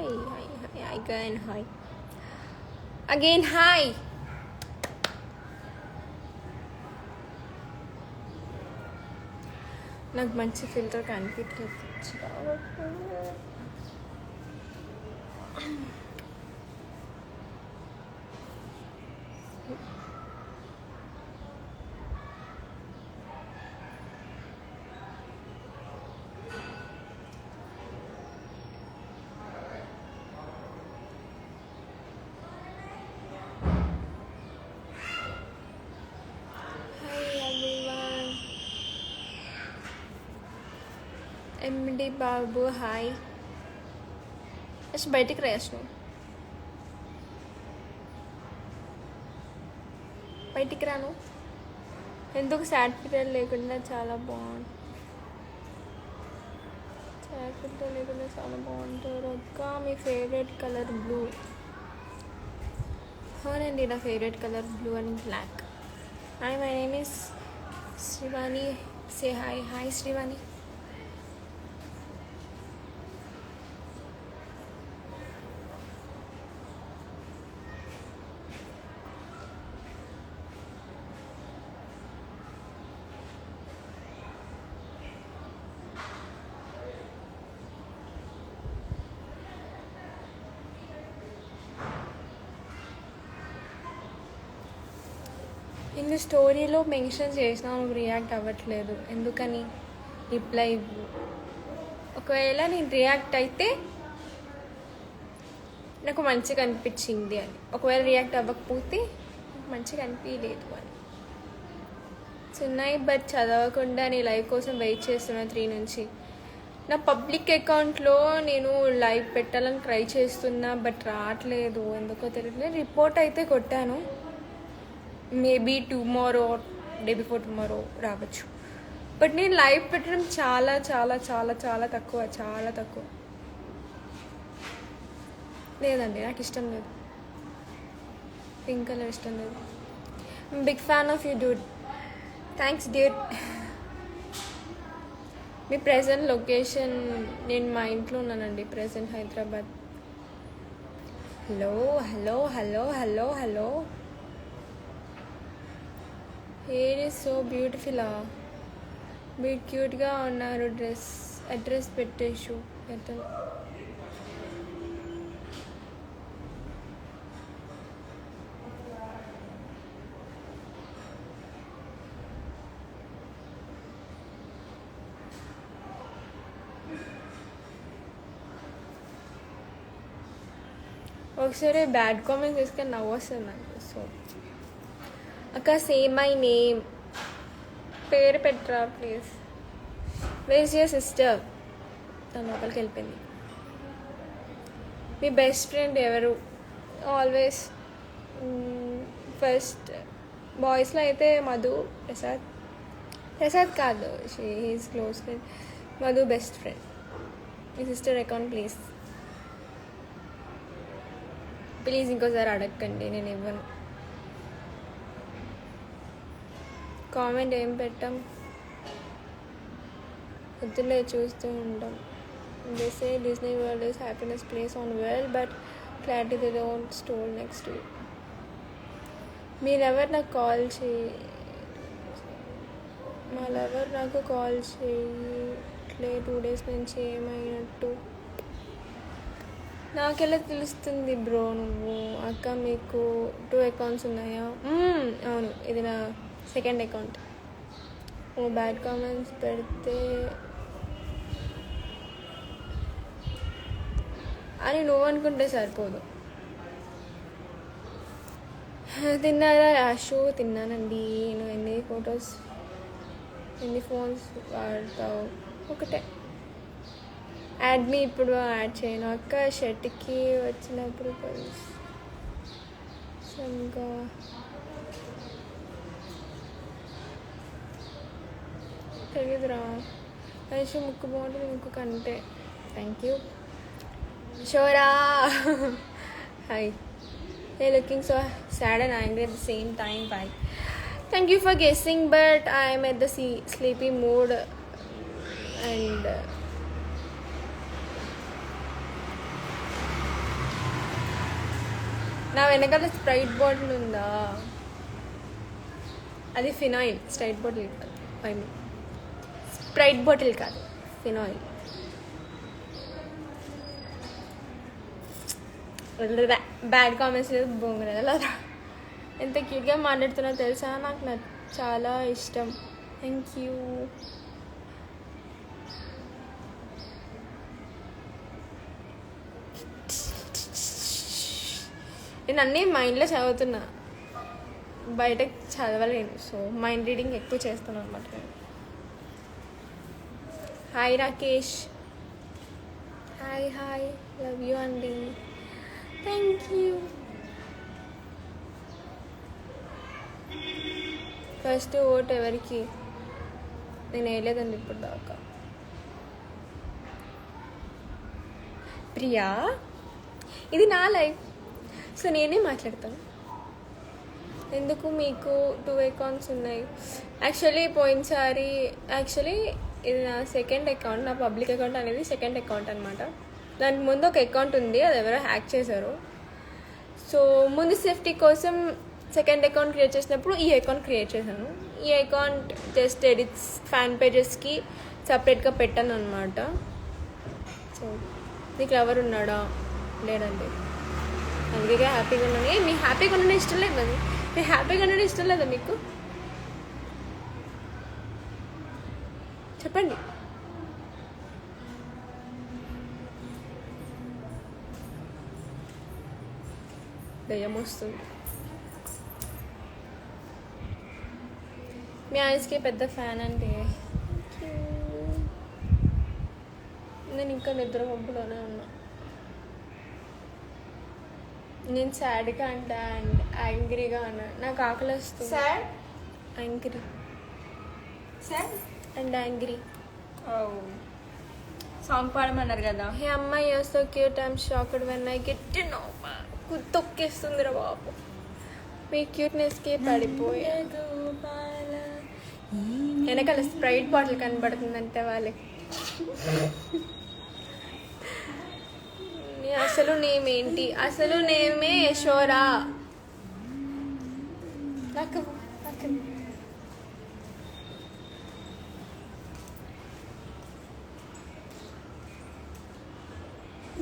again hi. Again hi. నాకు మంచి filter కనిపించలేదు. ఎండి బాబు హాయ్. అసలు బయటికి రాయచ్చు, బయటికి రాను. ఎందుకు సాడ్ పీరియడ్ లేకుండా చాలా బాగుంది. సాడ్ పీరియడ్ లేకుండా చాలా బాగుంటారు అక్క. మీ ఫేవరెట్ కలర్ బ్లూ. అవునండి, నా favourite colour blue and black. Hi, my name is Srivani. Say hi. Hi Srivani. ఇన్ని స్టోరీలో మెన్షన్ చేసినా నువ్వు రియాక్ట్ అవ్వట్లేదు, ఎందుకని? రిప్లై ఇవ్వు. ఒకవేళ నేను రియాక్ట్ అయితే నాకు మంచిగా అనిపించింది అని, ఒకవేళ రియాక్ట్ అవ్వకపోతే మంచిగా అనిపించలేదు అని. ఉన్నాయి బట్ చదవకుండా నీ లైవ్ కోసం వెయిట్ చేస్తున్నా 3 నుంచి. నా పబ్లిక్ అకౌంట్లో నేను లైవ్ పెట్టాలని ట్రై చేస్తున్నా బట్ రావట్లేదు, ఎందుకో తెలియట్లేదు. రిపోర్ట్ అయితే కొట్టాను, maybe tomorrow, day before tomorrow రావచ్చు. బట్ నేను లైవ్ పెట్టడం చాలా చాలా చాలా చాలా తక్కువ, చాలా తక్కువ. లేదండి, నాకు ఇష్టం లేదు. పింక్ కలర్ ఇష్టం లేదు. Big fan of you dude. Thanks dude. మీ ప్రెజెంట్ లొకేషన్? నేను మా ఇంట్లో ఉన్నానండి present, Hyderabad. Hello hello hello hello hello. Hair is so beautiful. మీరు క్యూట్గా ఉన్నారు. అడ్రస్ పెట్టేసు పెట్టను. ఒకసారి బ్యాడ్ కామెంట్స్ చేసుకొని నవ్వు వస్తుంది నాకు. సో అక్క సేమ్ మై నేమ్, పేరు పెట్టరా please. Where is your sister? తన లోపలికి వెళ్ళిపోయింది. మీ బెస్ట్ ఫ్రెండ్ ఎవరు? ఆల్వేస్ ఫస్ట్ బాయ్స్లో అయితే మధు, ప్రసాద్ కాదు, he's close friend. Madhu best friend. Me sister account please ఇంకోసారి అడగండి, నేను ఇవ్వను. కామెంట్ ఏం పెట్టాం, వద్దులే చూస్తూ ఉంటాం. They say Disney world is happiness place on world but clarity they don't store next to. మీరెవరు నాకు కాల్ చేయి, వాళ్ళెవరు నాకు కాల్ చేయట్లే 2 days నుంచి, ఏమైనట్టు నాకెలా తెలుస్తుంది బ్రో నువ్వు? అక్క మీకు 2 accounts ఉన్నాయా? అవును, ఇది నా సెకండ్ అకౌంట్. బ్యాడ్ కామెంట్స్ పెడితే అని నువ్వు అనుకుంటే సరిపోదు. తిన్నారా యాషు? తిన్నానండి. నువ్వు ఎన్ని ఫోన్స్ వాడతావు? ఒకటే. యాడ్ మీ ఇప్పుడు యాడ్ చేయను అక్క. షర్ట్కి వచ్చినప్పుడు ఇంకా తెలీదురా. యాషు ముక్కు బాగుంటుంది ముక్కు కంటే. Thank you. షోరా hi. Hey, looking so sad and angry at the same time. Bye. Thank you for guessing, but I am at the sleepy mood and నా వెనకాల స్ప్రైట్ బాటిల్ ఉందా, అది ఫినాయిల్. స్ప్రైట్ బాటిల్ కాదు, I mean Sprite bottle కాదు, phenyl. Bad comments లేదు, బొంగరా. ఎంత క్యూట్గా మాట్లాడుతున్నా తెలుసా, నాకు చాలా ఇష్టం. Thank you. నేను అన్నీ మైండ్లో చదువుతున్నా, బయట చదవలేను. సో మైండ్ రీడింగ్ ఎక్కువ చేస్తాను అనమాట నేను. Hi Rakesh. Hi hi, love you అండి. Thank you. ఫస్ట్ ఓట్ ఎవరికి? నేను వేయలేదండి ఇప్పుడు దాకా. ప్రియా, ఇది నా లైఫ్, సో నేనే మాట్లాడతాను. ఎందుకు మీకు 2 అకౌంట్స్ ఉన్నాయి? పోయినసారి ఇది నా సెకండ్ అకౌంట్. నా పబ్లిక్ అకౌంట్ అనేది సెకండ్ అకౌంట్ అనమాట. దానికి ముందు ఒక అకౌంట్ ఉంది, అది ఎవరో హ్యాక్ చేశారు. సో ముందు సేఫ్టీ కోసం సెకండ్ అకౌంట్ క్రియేట్ చేసినప్పుడు ఈ అకౌంట్ క్రియేట్ చేశాను. ఈ అకౌంట్ జస్ట్ ఎడిట్స్, ఫ్యాన్ పేజెస్కి సపరేట్గా పెట్టాను అనమాట. సో నీకు ఎవరు ఉన్నాడా? లేదండి, అందుకే హ్యాపీగా ఉన్నాను. మీ హ్యాపీగా ఉండడం ఇష్టం లేదు అది, నేను హ్యాపీగా ఉండడం ఇష్టం లేదా మీకు? చెప్పండి. దయ్యం వస్తుంది. మీ ఐస్కి పెద్ద ఫ్యాన్ అంటే నేను ఇంకా నిద్ర మబ్బులోనే ఉన్నా. నేను సాడ్గా అంటే అండ్ యాంగ్రీగా అన్నా. నాకు ఆకలి వస్తుంది. Sad, angry, sad and angry. Song పాడమన్నారు కదా. హే అమ్మాయి you're so cute, I'm shocked when I get to know. తొక్కేస్తుందిరా బాబు, మీ క్యూట్నెస్కి పడిపోయాడు. వెనకాల స్ప్రైట్ బాటిల్ కనబడుతుందంటే వాళ్ళకి. అసలు నేమేంటి? అసలు నేమే యశోరా. నాకు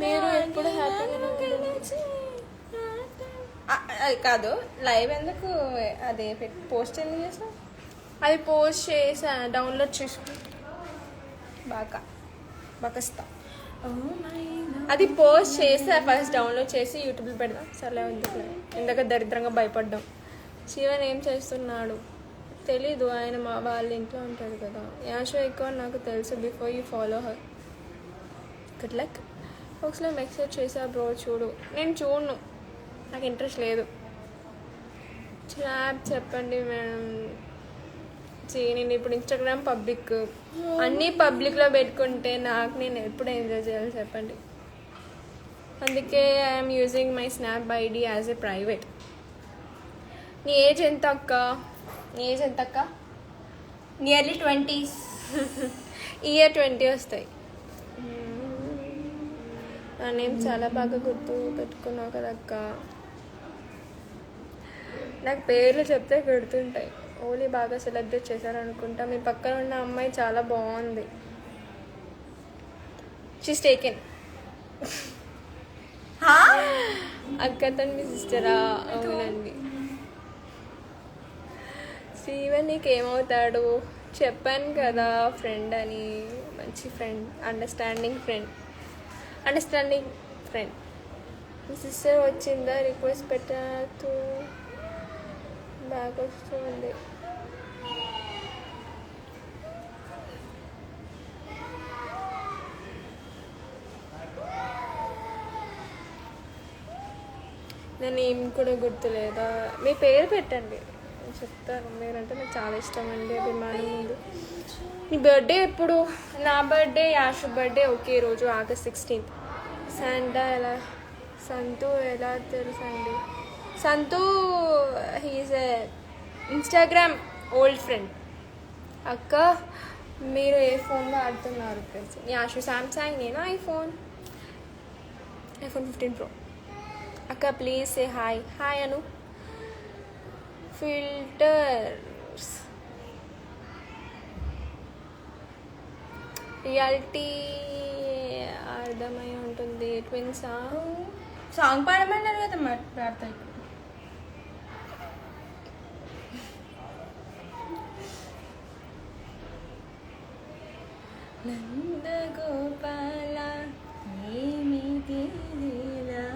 మీరు ఎప్పుడు హ్యాపీగా అది కాదు, లైవ్ ఎందుకు అదే పోస్ట్ ఎందుకు చేసావు? అది పోస్ట్ చేసా, డౌన్లోడ్ చేసుకుంటా. బాకస్తా. అది పోస్ట్ చేసా, ఫస్ట్ డౌన్లోడ్ చేసి యూట్యూబ్లో పెడదాం. సర్లే వద్దు, ఇందాక దరిద్రంగా భయపడ్డాం. శివన్ ఏం చేస్తున్నాడు తెలీదు, ఆయన మా వాళ్ళ ఇంట్లో ఉంటాడు కదా. యాషో ఎక్కువ నాకు తెలుసు, before you follow her. Good luck. ఒకసారి మెసేజ్ చేసా బ్రో, చూడు. నేను చూడను, నాకు ఇంట్రెస్ట్ లేదు. స్నాప్ చెప్పండి మేడం. నేను ఇప్పుడు ఇన్స్టాగ్రామ్ పబ్లిక్, అన్నీ పబ్లిక్లో పెట్టుకుంటే నాకు నేను ఎప్పుడు ఎంజాయ్ చేయాలి చెప్పండి. అందుకే I'm using my snap ID as a private. నీ ఏజ్ ఎంత అక్క? Nearly 20s. ఇయర్ 20 వస్తాయి. నా నేమ్ చాలా బాగా గుర్తు పెట్టుకున్నావు కదక్క. నాకు పేర్లు చెప్తే గుర్తుంటాయి. ఓలీ బాగా సెలబ్రేట్ చేశారనుకుంటా. మీ పక్కన ఉన్న అమ్మాయి చాలా బాగుంది. She's taken. అక్కతో మీ సిస్టరా? అవునండి. శ్రీవన్ నీకేమవుతాడు? చెప్పాను కదా, ఫ్రెండ్ అని. మంచి ఫ్రెండ్, అండర్స్టాండింగ్ ఫ్రెండ్. మీ సిస్టర్ వచ్చిందా? రిక్వెస్ట్ పెట్టాను, బ్యాక్ వస్తుంది. నేను ఏం కూడా గుర్తులేదా? మీ పేరు పెట్టండి, చెప్తాను. మీరంటే నాకు చాలా ఇష్టం అండి, అభిమానం ఉంది. నీ బర్త్డే ఎప్పుడు? నా బర్త్డే, యాషు బర్త్డే ఒకే రోజు, August 16th. సంతు ఎలా తెలుసు అండి? సంతు హీఈస్ ఏ ఇన్స్టాగ్రామ్ ఓల్డ్ ఫ్రెండ్. అక్క మీరు ఏ ఫోన్ వాడుతున్నారు? యాషు శాంసంగ్, నేను ఐఫోన్ 15 Pro. అక్క please say hi hi Anu. Filters reality అర్థమై ఉంటుంది. ట్విన్సా? సాంగ్ పాడమన్నారు కదా పాడతా ఇప్పుడు. నందగోపాల ఏమిటి లీలా.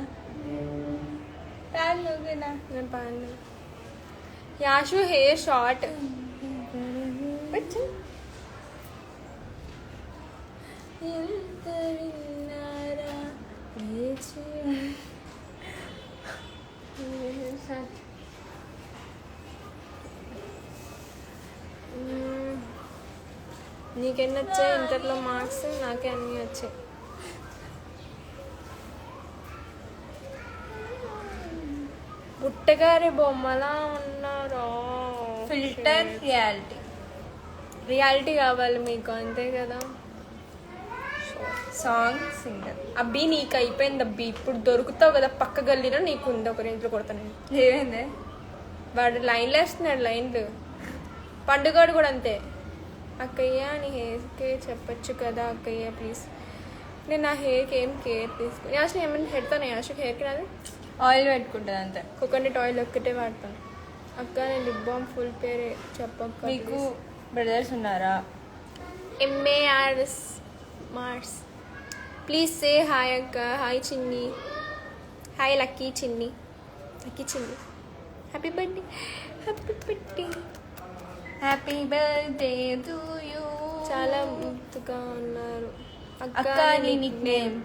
పాడు నువ్వు కూడా. నేను పాడిన. Ash hair short. పెట్టు. ఎంత విన్నారా లేచి. నీకెన్ని వచ్చాయి ఇంటర్లో మార్క్స్? నాకే అన్నీ వచ్చాయి. పుట్టగారి బొమ్మలా ఉన్నారా? Filter reality. రియాలిటీ కావాలి మీకు, అంతే కదా. Song singer. అబ్బి నీకు అయిపోయింది అబ్బి. ఇప్పుడు దొరుకుతావు కదా పక్క గల్లీలో, నీకు ఉంది ఒక రేంజ్లో కొడతాను. ఏమైంది? వాడు లైన్లు వేస్తున్నాడు, లైన్లు. పండుగడు కూడా అంతే. అక్కయ్య నీ హెయిర్కి చెప్పచ్చు కదా అక్కయ్య ప్లీజ్. నేను నా హెయిర్కి ఏం కేర్ తీసుకో. యాష్ ఏమైనా పెడతాను యాష్కి హెయిర్కి? నాది ఆయిల్ పెట్టుకుంటుంది అంతే. కోకోనట్ ఆయిల్ ఒక్కటే వాడతాను. అక్క నేను లిప్ బామ్ ఫుల్ పేరే చెప్పక్క. మీకు బ్రదర్స్ ఉన్నారా? ఎంఏఆర్ఎస్ మార్స్. ప్లీజ్ సే హాయ్ అక్క. హాయ్ చిన్ని. హాయ్ లక్కీ చిన్ని. లక్కీ చిన్ని. Happy birthday. Happy birthday. Happy birthday to you. చాలా ముద్దుగా ఉన్నారు అక్క. నీ నిక్ నేమ్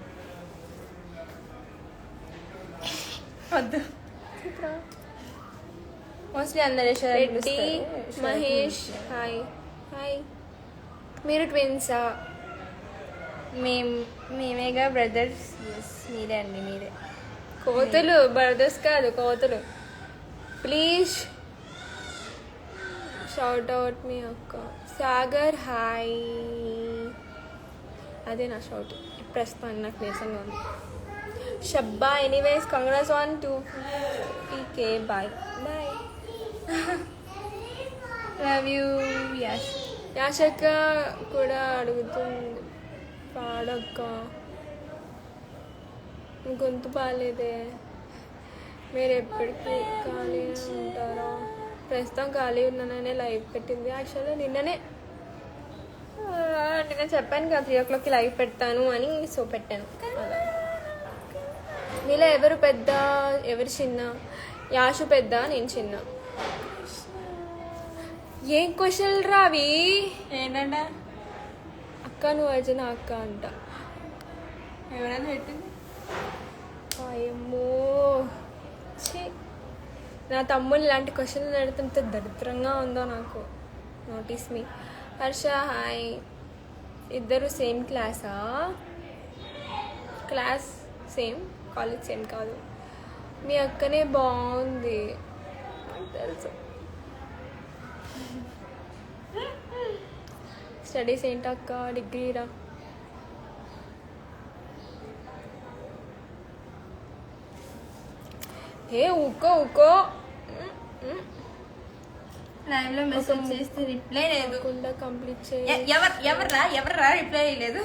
వద్దు. మోస్ట్లీ అందరు రెడ్డి మహేష్. Hi hi. మీరు ట్విన్సా? మేమేగా బ్రదర్స్. ఎస్ మీరే అండి, మీరే. కోతులు బ్రదర్స్ కాదు, కోతులు. ప్లీజ్ షౌట్ అవుట్ మీ అక్క. సాగర్ హాయ్. అదే నా షౌట్ ప్రస్తుతం, నాకు నీరసంగా ఉంది. షబ్బా anyways congrats on 250K. Bye bye. Love you Yash. యాషక్క కూడా అడుగుతుంది పాడక్క. గొంతు బాగాలేదే. మీరు ఎప్పటికీ ఖాళీగా ఉంటారా? ప్రస్తుతం ఖాళీ ఉన్నాననే లైవ్ పెట్టింది. యాక్చువల్గా నిన్న చెప్పాను కదా 3 o'clockకి లైవ్ పెడతాను అని, సో పెట్టాను అలా. మీలో ఎవరు పెద్ద ఎవరు చిన్న? యాషు పెద్ద, నేను చిన్న. ఏం క్వశ్చన్ రావి? ఏంటంట? అక్క నువ్వు అర్జున అక్క అంట. ఎవరైనా పెట్టింది? అయ్యమ్మో ఛీ. నా తమ్ముళ్ళు ఇలాంటి క్వశ్చన్లు అడుగుతుంటే దరిద్రంగా ఉందో నాకు. నోటీస్ మీ. హర్ష హాయ్. ఇద్దరు సేమ్ క్లాసా? క్లాస్ సేమ్, కాలేజ్ సేమ్ కాదు. మీ అక్కనే బాగుంది నాకు తెలుసు. స్టడీస్ ఏంటక్క? డిగ్రీరా? ఏ ఊకో లైవ్ లో మెసేజ్ చేస్తే రిప్లై లేదు. కంప్లీట్ చేయి. ఎవర్రా రిప్లై లేదు?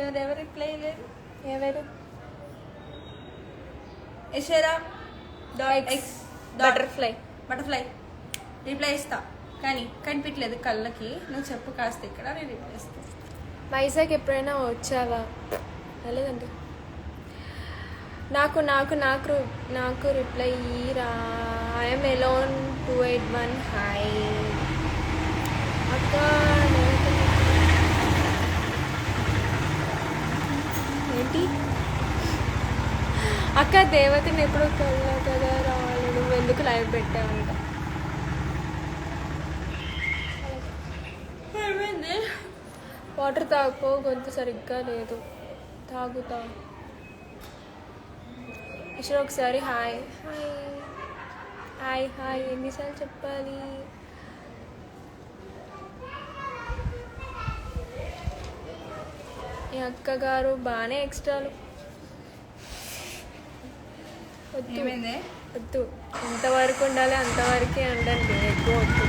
ఎవరెవరు రిప్లై లేదు? ఎవరు? యశరా .x బటర్ఫ్లై రిప్లై ఇస్తా, కానీ కనిపించలేదు కళ్ళకి. నువ్వు చెప్పు కాస్త ఇక్కడ, నేను రిప్లై ఇస్తాను. వైజాగ్ ఎప్పుడైనా వచ్చావా? లేదండి. నాకు రిప్లై రా. I'm alone 281. హాయ్ అక్క. ఏంటి అక్క? దేవతని ఎప్పుడు కళ్ళ కదా రావాలి. నువ్వు ఎందుకు లైవ్ పెట్టావంట? వాటర్ తాగుకో, గొంతు సరిగ్గా లేదు. తాగుతా. ఇషర్ ఒకసారి హాయ్ హాయ్ హాయ్ హాయ్ ఎన్నిసార్లు చెప్పాలి? ఈ అక్కగారు బాగానే ఎక్స్ట్రాలు. వద్దు ఏమైంది? వద్దు, ఎంతవరకు ఉండాలి అంతవరకే ఉండండి, ఎక్కువ వద్దు.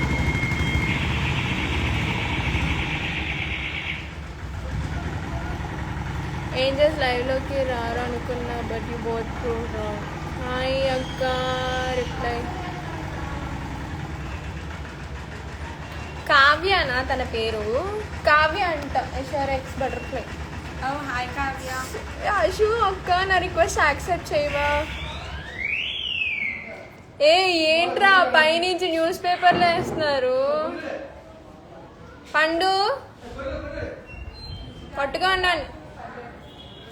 ఏంజల్స్ లైవ్లోకి రారు అనుకున్నా, but you both prove wrong. Hi అక్క, రిప్లై కావ్యనా తన పేరు? కావ్య అంట, ఎక్స్ బటర్ఫ్లై. ఓ హాయ్ కావ్య. అశు అక్క, నా రిక్వెస్ట్ యాక్సెప్ట్ చేయవా? ఏంట్రా పైనుంచి న్యూస్ పేపర్లో వేస్తున్నారు? పండు పట్టుగా ఉన్నాను.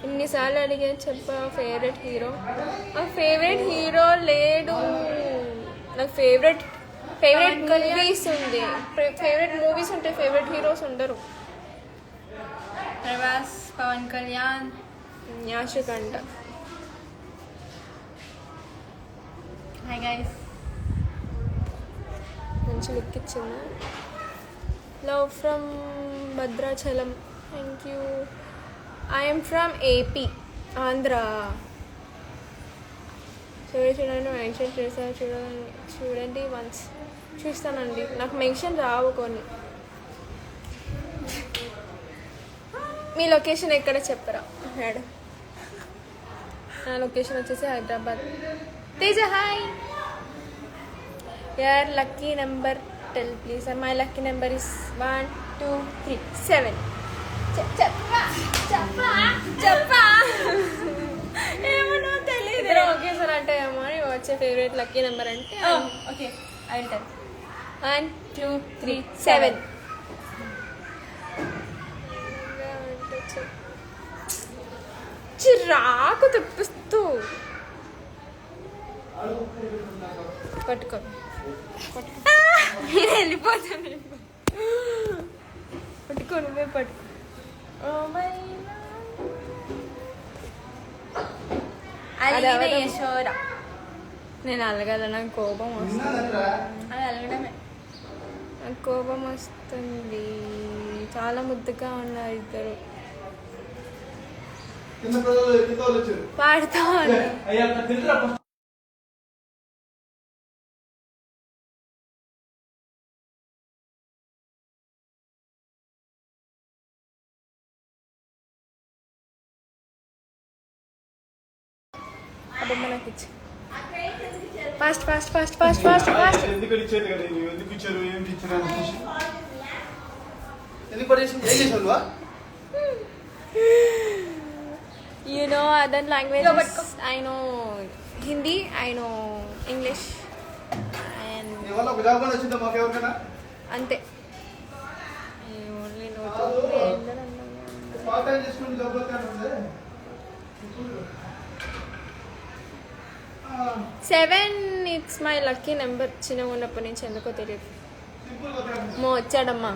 ఇన్నిసార్లు అడిగే చెప్పా ఫేవరెట్ హీరో. నా ఫేవరెట్ హీరో లేడు. నాకు ఫేవరెట్ మూవీస్ ఉంది. ఫేవరెట్ మూవీస్ ఉంటే ఫేవరెట్ హీరోస్ ఉండరు. ప్రభాస్, పవన్ కళ్యాణ్, యాషకంట. Hi guys. మంచి లుక్ ఇచ్చింది. Love from Bhadrachalam. Thank you. I'm from AP, Andhra. చూడండి మెన్షన్ చేశాను, చూడండి వన్స్. చూస్తానండి, నాకు మెన్షన్ రావు కొన్ని. మీ లొకేషన్ ఎక్కడ చెప్పరా? మేడం నా లొకేషన్ వచ్చేసి హైదరాబాద్. తేజ హాయ్. యార్ lucky number tell please. My lucky number is 1 2 3 7. చెప్పా ఏమన్నా తెలియదు. ఓకే సార్ అంటే ఏమో అని వచ్చే ఫేవరెట్ లక్కీ నెంబర్ అంటే ఓకే, ఐ విల్ టెల్. 1 2 3 7. చిరాకు తెప్పిస్తూ. పట్టుకో వెళ్ళిపోతాను. పట్టుకో, నువ్వే పట్టుకో. అలిగిన యశోద. నేను అలగల, నాకు కోపం వస్తుంది. అది అలగడమే. నాకు కోపం వస్తుంది. చాలా ముద్దుగా ఉన్నారు ఇద్దరు. పాడుతా ఉన్నా. బొమ్మ నాకు ఇచ్చి fast fast fast fast fast fast. You know other languages. I know Hindi, I know English, and ante. I only know two. 7, it's my lucky number. చిన్నగా ఉన్నప్పటి నుంచి ఎందుకో తెలియదు. వచ్చాడమ్మా.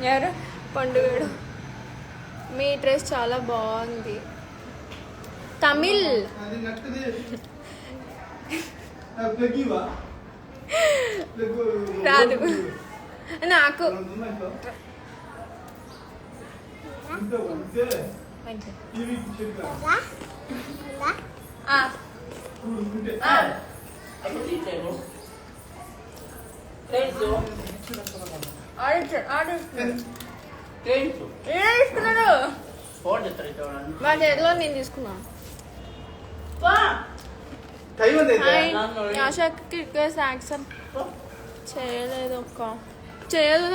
ఎవరు? పండుగడు. మీ డ్రెస్ చాలా బాగుంది. తమిళ్ రాదు నాకు. మా చేతిలో నేను తీసుకున్నా. ఆశకి రిక్వెస్ట్ యాక్సెప్ట్ చేయలేదు. చేయదు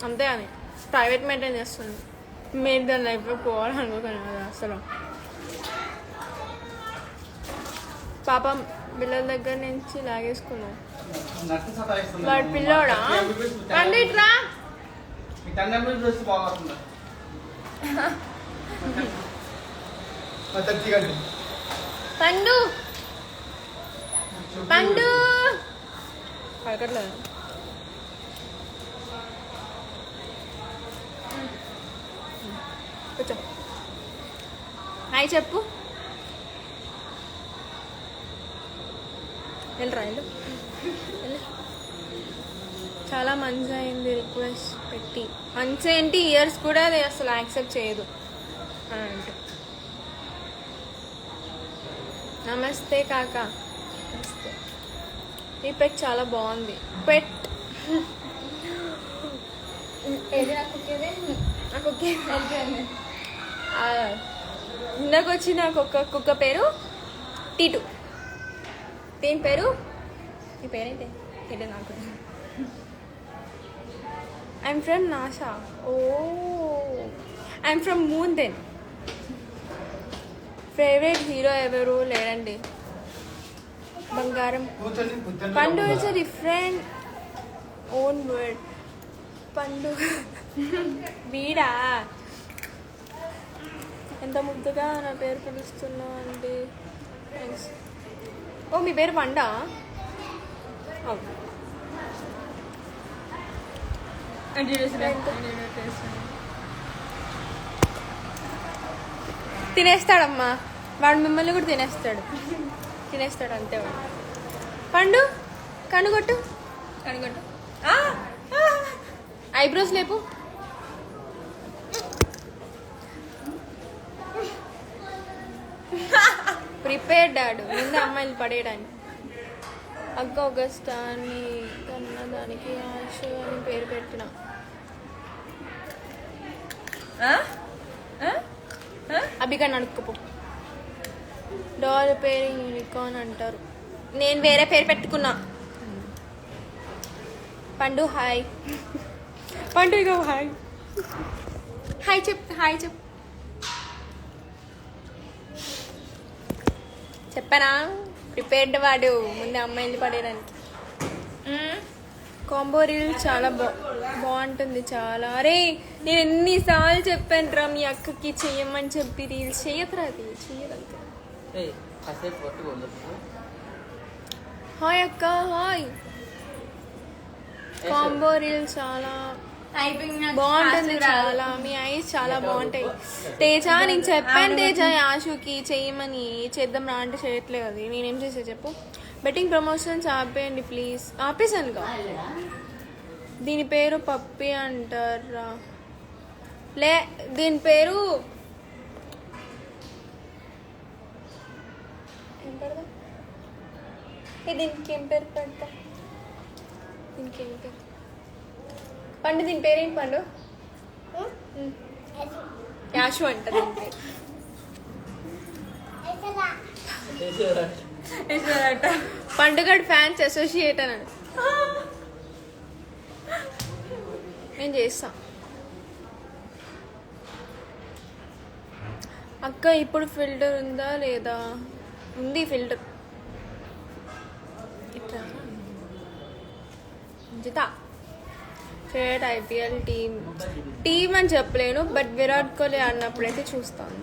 అంతే అని ప్రైవేట్ మెయింటైన్ చేస్తుంది. మీరు దాని లైఫ్లో పోవాలనుకోకండి కదా అసలు. పాపం పిల్లల దగ్గర నుంచి లాగేసుకున్నాం. వాడు పిల్లోడా? పండిట్రా పండు పండు పడకట్లేదు. కూర్చో. హాయ్ చెప్పు. వెళ్ళరా వెళ్ళు. చాలా మంచి అయింది రిక్వెస్ట్ పెట్టి. మంచి ఏంటి, ఇయర్స్ కూడా అది అసలు యాక్సెప్ట్ చేయదు అని అంటే నమస్తే కాక. ఈ పెట్ చాలా బాగుంది. పెట్ నాకు ఇందాక వచ్చిన కుక్క పేరు టీటు. దీని పేరు ఈ పేరేంటి తెలియదు నాకు. I'm from NASA. Oh I'm from moon. Then favourite hero ఎవరు లేరండి. బంగారం. Pandu is a different own word. Pandu వీడా ఎంత ముద్దుగా నా పేరు పిలుస్తున్నా అండి. థ్యాంక్స్. ఓ మీ పేరు వండా? తినేస్తాడమ్మా వాడు, మిమ్మల్ని కూడా తినేస్తాడు అంతే వాడు. పండు కనుగొట్టు. ఐబ్రోస్ లేపు. ప్రిపేర్ డాడు ముందు అమ్మాయిలు పడేయడానికి. అక్క ఆగస్టాని కన్నా దానికి ఆశ అని పేరు పెట్టిన. అభికన్నా అడుక్కపో. డాల్ పేరు యూనికార్న్ అంటారు. నేను వేరే పేరు పెట్టుకున్నా. పండు హాయ్. పండు ఇక హాయ్ హాయ్ చెప్పు. చెప్పనా? ప్రిపేర్డ్ వాడు ముందు అమ్మాయిలు పడేయడానికి. కాంబో రీల్ చాలా బాగుంటుంది చాలా. అరే నేను ఎన్నిసార్లు చెప్పాను రా మీ అక్కకి చెయ్యమని చెప్పి. రీల్స్ చెయ్యదురా, అది చెయ్యదంతే. హాయ్ అక్క హాయ్. కాంబో రీల్ చాలా బాగుంటుంది చాలా. మీ ఐస్ చాలా బాగుంటాయి. తేజ నేను చెప్పాను తేజ ఆశుకి చెయ్యమని. చేద్దాం రా అంటే చేయట్లేదు. అది నేనేం చేసా చెప్పు. బెట్టింగ్ ప్రమోషన్స్ ఆపేయండి ప్లీజ్. ఆపేసానుగా. దీని పేరు పప్పి అంటారా? దీని పేరు ఏం పెడదా? దీనికి ఏం పేరు పెడతా? దీనికి ఏం పేరు? పండు దీని పేరేంటి పండు? యాషు అంట దీని పేరు. పండుగడ్ ఫ్యాన్స్ అసోసియేట్ అని నేను చేస్తా. అక్క ఇప్పుడు ఫిల్టర్ ఉందా లేదా? ఉంది ఫిల్టర్. ఇట్లా జితా ఫేవరెట్ ఐపీఎల్ టీమ్ అని చెప్పలేను, బట్ విరాట్ కోహ్లీ ఆడినప్పుడైతే చూస్తాను.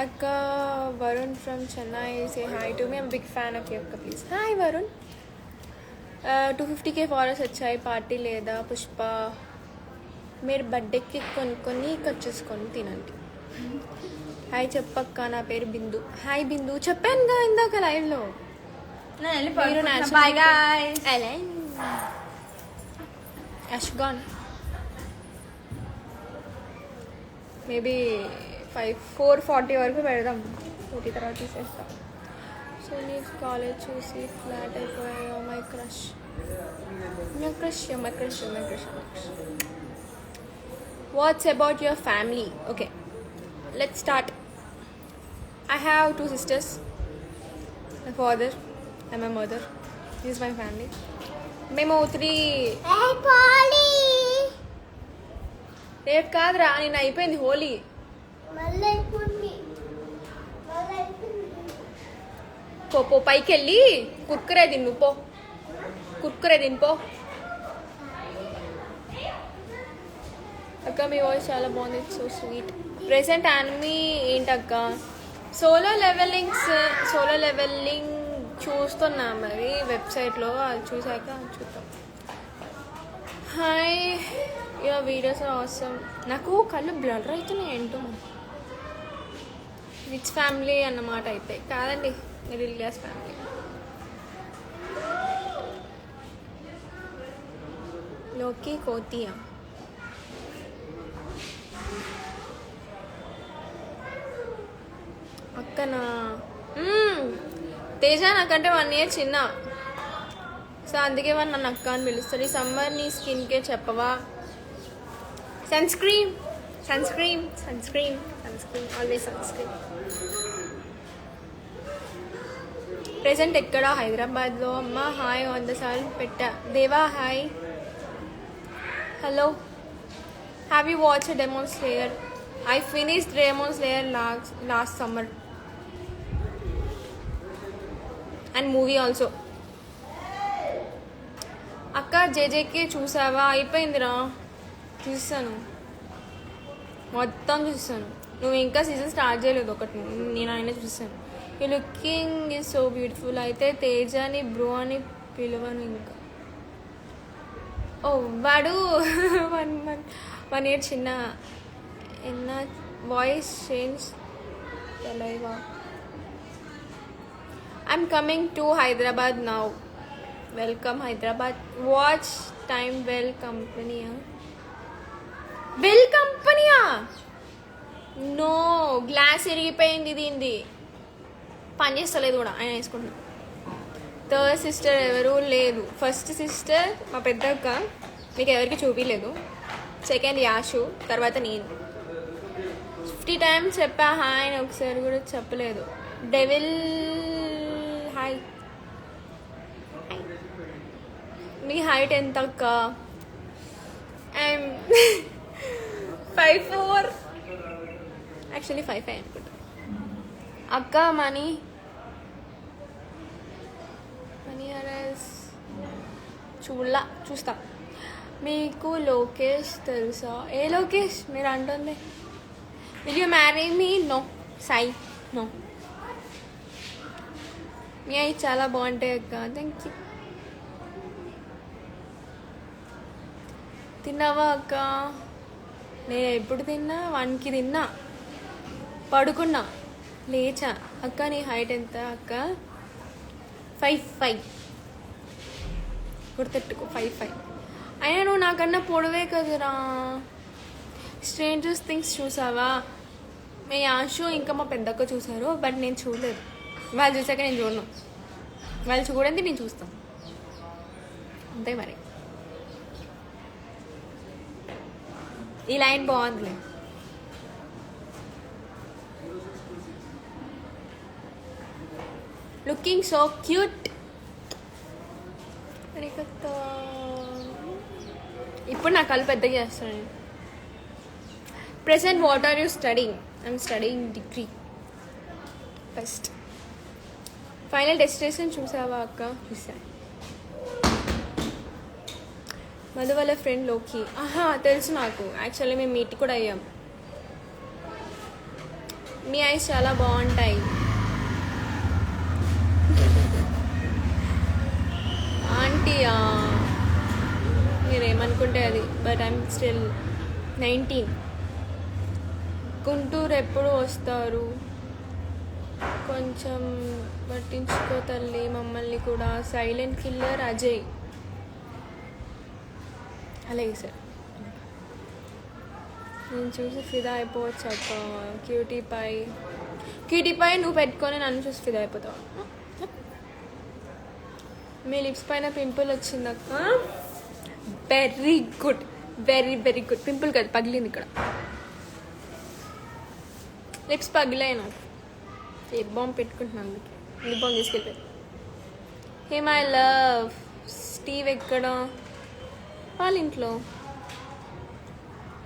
అక్క Varun from Chennai say hi to me. I'm big fan of you అక్క please. Hi Varun. 250K followers వచ్చాయి. పార్టీ లేదా పుష్ప? మీరు బర్త్డేకి కొనుక్కొని వచ్చేసుకొని తినండి. హాయ్ చెప్పక్క నా పేరు బిందు. హాయ్ బిందు చెప్పానుగా ఇందాక లైవ్లో. అష్గాన్ మేబీ 4:40 వరకు పెడదాం. 40 తర్వాత తీసేస్తాం. సో నీ కాలేజ్ చూసి ఫ్లాట్ అయిపోయాయి. My crush. What's about your family? Okay let's start. I have 2 sisters, my father and my mother. This is my family. మేము 3 రేపు కాదురా, నేను అయిపోయింది హోలీ. పో పైకి వెళ్ళి కుర్కురే తిన్ను పో. కుర్కురే తినిపో. అక్క మీ వాయిస్ చాలా బాగుంది. So sweet. ప్రెసెంట్ యానిమీ ఏంటక్క? సోలో లెవెలింగ్ చూస్తున్నా మరి వెబ్సైట్లో. అది చూసాక చూద్దాం. Hi your videos are awesome. నాకు కళ్ళు బ్లర్ అవుతున్నాయి ఏంటో. రిచ్ ఫ్యామిలీ అన్నమాట అయితే కాదండి, మిడిల్ క్లాస్ ఫ్యామిలీ. లోకి కోతియా? అక్క అక్కనా తేజ నాకంటే 1 year చిన్న, సో అందుకే వాడు నన్ను అక్క అని పిలుస్తాడు. ఈ సమ్మర్ నీ స్కిన్ కేర్ చెప్పవా? Sunscreen always sunscreen. Present ఎక్కడ? హైదరాబాద్లో. అమ్మ హాయ్ 100 సార్లు పెట్టా. Deva hi. Hello. Have you watch Demon Slayer? I finished Demon Slayer last summer and movie also. అక్క జేజేకే చూసావా? అయిపోయిందిరా, చూసాను, మొత్తం చూసాను. నువ్వు ఇంకా సీజన్ స్టార్ట్ చేయలేదు, ఒకటి నేను ఆయన చూసాను. You looking is so beautiful. అయితే తేజని బ్రో అని పిలవను ఇంకా. ఓ వాడు 1 year చిన్న. ఎన్న వాయిస్ చేంజ్ తెలైవా? I'm coming to Hyderabad now. Welcome Hyderabad. Watch time well కంపెనీయా? నో, గ్లాస్ ఇరిగిపోయింది దీనిది, పని చేస్తలేదు కూడా. ఆయన వేసుకుంటున్నా. థర్డ్ సిస్టర్ ఎవరు లేదు. ఫస్ట్ సిస్టర్ మా పెద్దక్క, మీకు ఎవరికి చూపించలేదు. సెకండ్ యాషు, తర్వాత నేను. 50 times చెప్పా హాయ్ అని, ఒకసారి కూడా చెప్పలేదు. Devil hi. మీ హైట్ ఎంత అక్క? ఐఎమ్ 5'4", యాక్చువల్లీ 5'5" అనుకుంటా. అక్క మనీ అరెస్ చూస్తా. మీకు లోకేష్ తెలుసా? ఏ లోకేష్ మీరు అంటుంది? Will you marry me? No. Sai no. మీ అవి చాలా బాగుంటాయి అక్క. Thank you. తిన్నావా అక్క? నేను ఎప్పుడు తిన్నా? 1కి తిన్నా, పడుకున్నా, లేచా. అక్క నీ హైట్ ఎంత అక్క? 5'5", గుర్తెట్టుకో 5'5". అయినా నువ్వు నాకన్నా పొడవే కదరా. స్ట్రేంజర్స్ థింగ్స్ చూసావా? మీ ఆశు ఇంకా మా పెద్దక్క చూసారు, బట్ నేను చూడలేదు. వాళ్ళు చూసాక నేను చూడను, వాళ్ళు చూడండి నేను చూస్తాను, అంతే మరి. ఈ లైన్ బాగుందిలే. Looking so cute. ఇప్పుడు నా కళ్ళు పెద్దగా చేస్తాను. Present what are you studying? I'm studying degree first. Final destination చూసావా అక్క? చూసాను. మధు వాళ్ళ ఫ్రెండ్ లోకి. తెలుసు నాకు, యాక్చువల్లీ మేము మీట్ కూడా అయ్యాం. మీ ఐస్ చాలా బాగుంటాయి. ఆంటీయా? మీరేమనుకుంటే అది, బట్ ఐఎమ్ స్టిల్ 19. గుంటూరు ఎప్పుడు వస్తారు? కొంచెం పట్టించుకో తల్లి మమ్మల్ని కూడా. Silent killer Ajay. అలాగే సార్, నేను చూసి ఫిదా అయిపోవచ్చు అక్క. క్యూటీ పై నువ్వు పెట్టుకొని నన్ను చూసి ఫిదా అయిపోతావు. మీ లిప్స్ పైన పింపుల్ వచ్చింది అక్క. Very good, very very good. Pimple కాదు, పగిలింది ఇక్కడ. లిప్స్ పగిలాయి నాకు. ఏ బాంబ్ పెట్టుకుంటున్నాను, అందుకే ఈ బాంబ్ తీసుకెళ్ళిపోయి. Hey my love. స్టీవ్ ఎక్కడ? వాళ్ళ ఇంట్లో.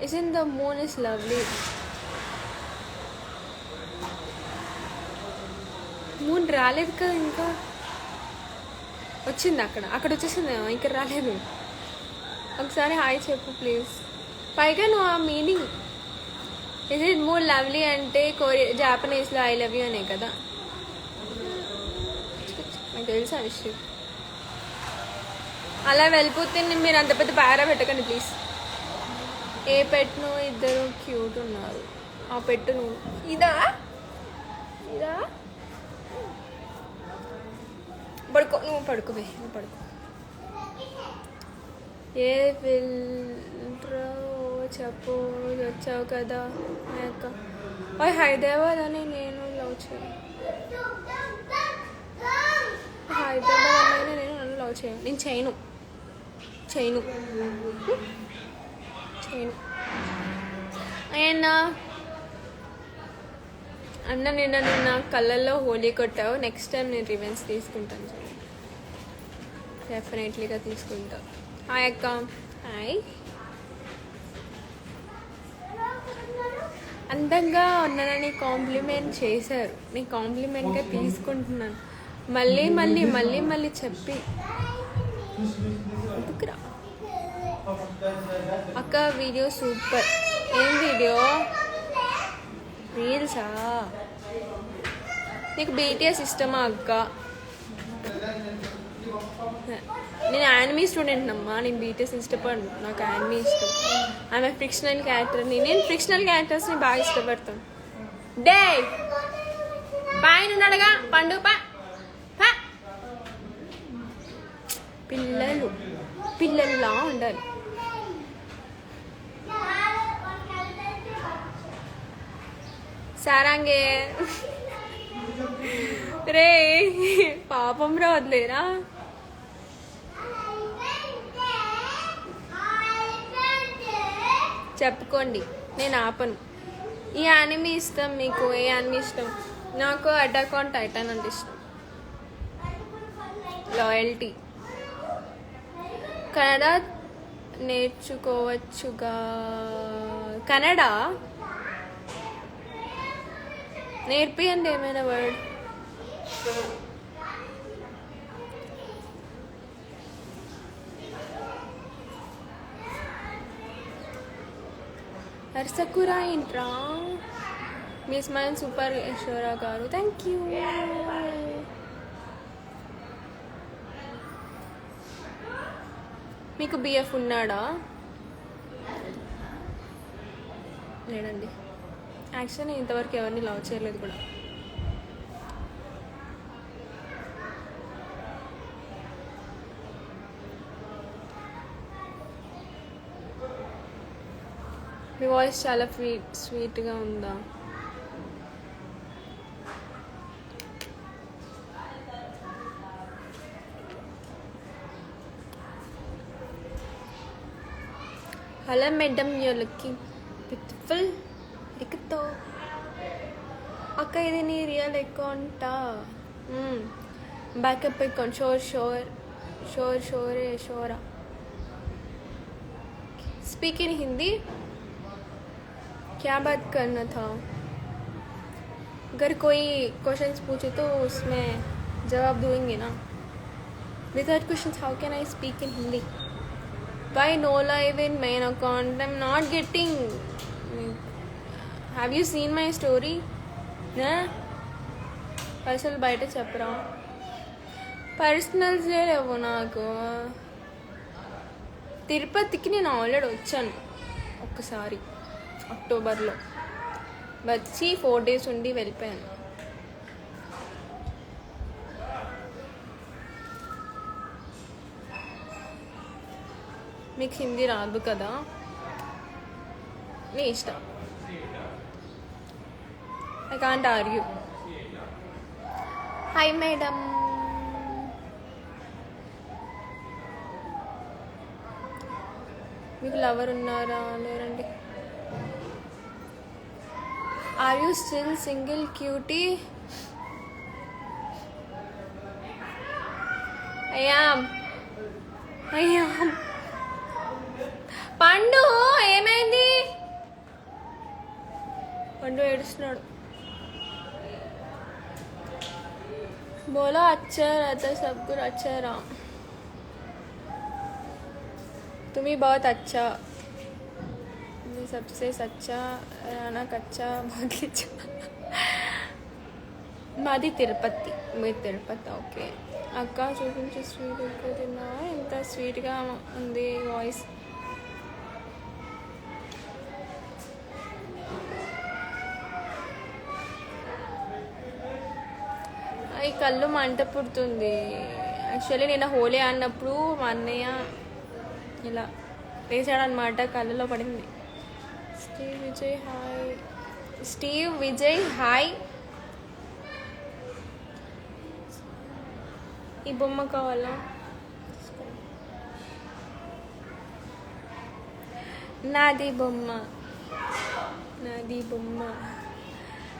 Is in the moon is lovely. Moon రాలేదు కదా ఇంకా, వచ్చింది అక్కడ వచ్చేసింది, ఇక్కడ రాలేదు. ఒకసారి హాయ్ చెప్పు ప్లీజ్. పైగా నువ్వు ఆ meaning is it moon lovely అంటే జాపనీస్లో ఐ లవ్ యూ అనే కదా, నాకు తెలుసు ఆ విషయం. అలా వెళ్ళిపోతే మీరు అంత పెద్ద పారా పెట్టకండి ప్లీజ్. ఏ పెట్టును? ఇద్దరు క్యూట్ ఉన్నారు. ఆ పెట్టు నువ్వు. ఇదా పడుకో, నువ్వు పడుకోవే, నువ్వు పడుకో. ఏ ఫిల్టర్ చెప్పు, వచ్చావు కదా అక్క. హైదరాబాద్ అని నేను లవ్ చేయను. హైదరాబాద్ అమ్మాయిని నేను నన్ను లవ్ చేయను. నేను చేయను చేయను చేయను. అండ్ అన్న నిన్న కళ్ళల్లో హోలీ కొట్టావు. నెక్స్ట్ టైం నేను రివెన్స్ తీసుకుంటాను. డెఫినెట్లీగా తీసుకుంటా. హాయ్ అక్క. హాయ్. అందంగా ఉన్నానని కాంప్లిమెంట్ చేశారు. నేను కాంప్లిమెంట్గా తీసుకుంటున్నాను. మళ్ళీ మళ్ళీ మళ్ళీ మళ్ళీ చెప్పి ఎందుకురా అక్క వీడియో సూపర్. ఏం వీడియో? రీల్సా? నీకు బీటీఎస్ ఇష్టమా అక్క? నేను యానిమీ స్టూడెంట్ అమ్మా. నేను బీటీఎస్ ఇష్టపడను. నాకు యానిమీ ఇష్టం. ఆమె ఫిక్షనల్ క్యారెక్టర్ని, నేను ఫిక్షనల్ క్యారెక్టర్స్ని బాగా ఇష్టపడతాను. డే పైన ఉన్నాడుగా పండు పిల్లలు పిల్లలులా ఉండాలి. సారాంగే రే పాపం రా, వదిలేరా. చెప్పుకోండి, నేను ఆపను. ఈ యానిమీ ఇష్టం మీకు? ఏ యానిమీ ఇష్టం? నాకు అటాక్ ఆన్ టైటాన్ అంటే ఇష్టం. లాయల్టీ. కన్నడ నేర్చుకోవచ్చుగా. కన్నడ నేర్పియండి ఏమైనా వర్డ్. హర్సకురా ఏంట్రా? మీ స్మైల్ సూపర్ యశ్వరా గారు. Thank you. మీకు బిఎఫ్ ఉన్నాడా? లేదండి. యాక్చువల్లీ నేను ఇంతవరకు ఎవరిని లవ్ చేయలేదు కూడా. మీ వాయిస్ చాలా స్వీట్గా ఉందా? Hello madam, you're looking beautiful. ఎక్కుతో అక్క, ఇది నీ రియల్ అకౌంటా? Backup account. शोर शोर शोर शोर है शोरा. Speak in Hindi. क्या बात करना था? अगर कोई क्वेश्चंस पूछे तो उसमें जवाब दूंगी ना. Without questions, how can I speak in Hindi? Why no live in main account? I'm not getting. Have you seen my story? Yeah. అసలు బయట చెప్పరా? పర్సనల్స్ లేవు నాకు. తిరుపతికి నేను ఆల్రెడీ వచ్చాను ఒక్కసారి అక్టోబర్లో. వచ్చి 4 days ఉండి వెళ్ళిపోయాను. మీకు హిందీ రాదు కదా? నీ ఇష్టం. I can't argue. Hi madam. మీకు లవర్ ఉన్నారా? లేరండి. Are you still single cutie? అయ్యాం. పండు ఏమైంది? పండు ఏడుస్తున్నాడు. बोला अच्छा रहता सब कुछ अच्छा रहा. तुम ही बहुत अच्छा, सबसे सच्चा रहना कच्चा बहुत अच्छा. మాది తిరుపతి. మీరు తిరుపతి? ఓకే అక్క. చూపించి స్వీట్ ఎక్కువ తిన్నావా? ఎంత స్వీట్గా ఉంది వాయిస్. ఈ కళ్ళు మంట పుడుతుంది. యాక్చువల్లీ నేను హోలీ ఆడినప్పుడు మా అన్నయ్య ఇలా వేసాడనమాట, కళ్ళలో పడింది. Steve Vijay hi. Steve Vijay hi. ఈ బొమ్మ కావాలా? నాది బొమ్మ, నాది బొమ్మ.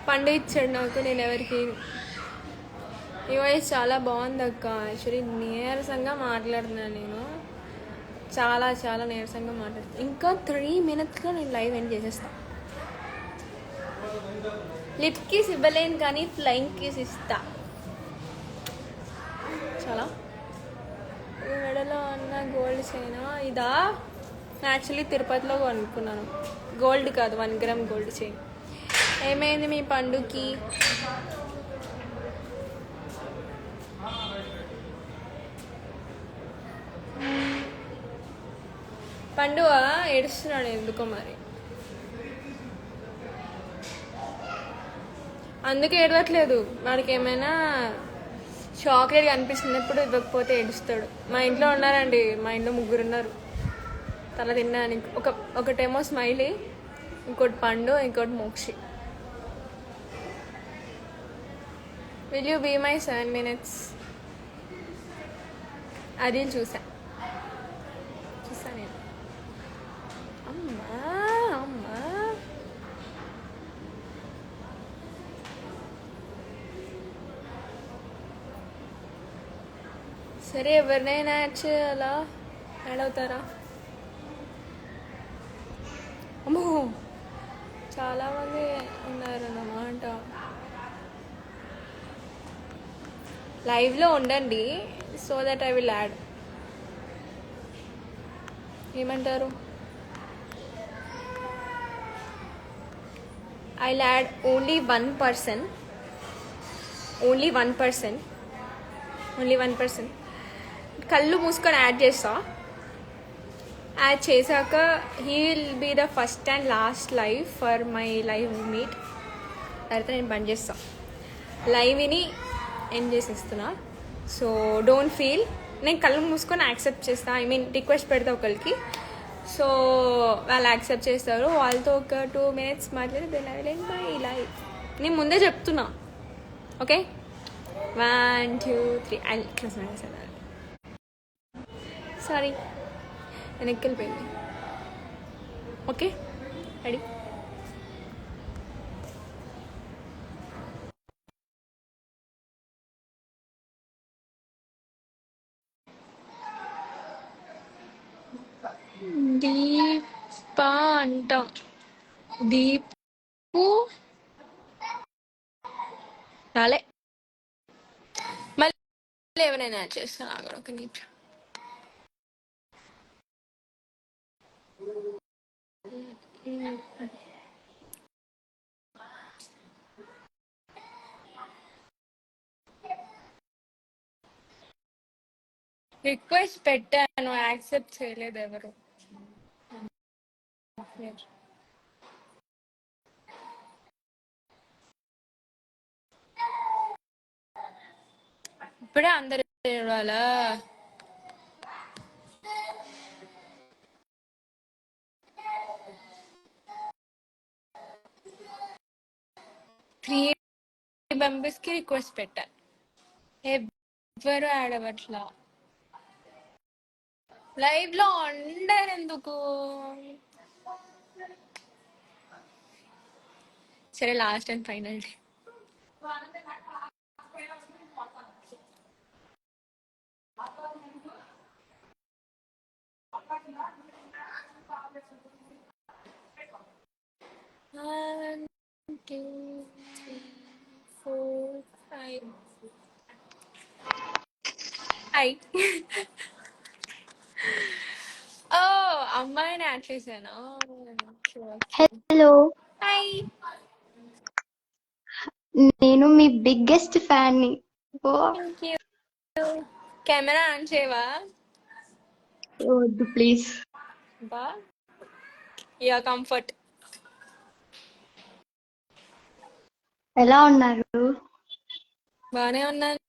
పండు ఇచ్చాడు నాకు, నేను ఎవరికి. ఈ వాయిస్ చాలా బాగుంది అక్క. యాక్చువల్లీ నీరసంగా మాట్లాడుతున్నాను నేను, చాలా చాలా నీరసంగా మాట్లాడుతాను. ఇంకా 3 minutesలో నేను లైవ్ ఎండ్ చేసేస్తాను. లిప్ కిస్ ఇవ్వలేను కానీ ఫ్లయింగ్ కిస్ ఇస్తా. చాలా మెడలో ఉన్న గోల్డ్ చైనా ఇదా? యాక్చువల్లీ తిరుపతిలో కొనుక్కున్నాను. గోల్డ్ కాదు, 1 గ్రామ్ గోల్డ్ చైన్. ఏమైంది మీ పండుకి? పండు ఏడుస్తున్నాడు ఎందుకో మరి. అందుకే ఏడవట్లేదు. వాడికి ఏమైనా చాక్లెట్ కనిపిస్తున్నప్పుడు ఇవ్వకపోతే ఏడుస్తాడు. మా ఇంట్లో ఉన్నారండి, మా ఇంట్లో 3 ఉన్నారు. తల తినడానికి ఒకటేమో స్మైలీ, ఇంకోటి పండు, ఇంకోటి Mokshi. Will you be my 7 minutes? అది చూసా నేను. అమ్మా అమ్మా, సరే ఎవరినైనా యాడ్ చేయాలా? యాడ్ అవుతారా? అమ్మో చాలామంది ఉన్నారన్నమాట. లైవ్లో ఉండండి, so that I will add. ఏమంటారు? I will add only 1 person. Only 1 person. Only 1 person. కళ్ళు మూసుకొని యాడ్ చేస్తా. యాడ్ చేశాక he will be the first and last live for my live meet. తర్వాత నేను బంద్ చేస్తా, లైవ్ని ఎండ్ చేసేస్తున్నా. So don't feel. నేను కళ్ళు మూసుకొని యాక్సెప్ట్ చేస్తా, ఐ మీన్ రిక్వెస్ట్ పెడతా ఒకరికి. సో వాళ్ళు యాక్సెప్ట్ చేస్తారు. వాళ్ళతో ఒక 2 minutes మాట్లాడి then I will end my live. నేను ముందే చెప్తున్నా, okay? 1 2 3 I close my eyes. Sorry, వెనక్కి వెళ్ళిపోయింది. Okay, ready? దీప అంటాం. దీపు రాలే. మళ్ళీ ఎవరైనా యాడ్ చేస్తాను, అక్కడ ఒక నిమిషం. రిక్వెస్ట్ పెట్టాను, యాక్సెప్ట్ చేయలేదు ఎవరు. ఇప్పుడే అందరు వాళ్ళ త్రీ మెంబర్స్కి రిక్వెస్ట్ పెట్టాను, ఎవ్వరు యాడ్ అవ్వట్లా. లైవ్ లో ఉండరు ఎందుకు? సరే, last and final day. One, 2, 3, 4, 5. Hi. ఓ, అమ్మాయిని యాడ్ చేశాను. Hello, hi. నేను మీ బిగ్గెస్ట్ ఫ్యాన్ ని. ఓ థ్యాంక్ యూ. కెమెరా ఆన్ చేయవా? వద్దు ప్లీజ్. బా, యా కంఫర్ట్. ఎలా ఉన్నారు? బానే ఉన్నాను.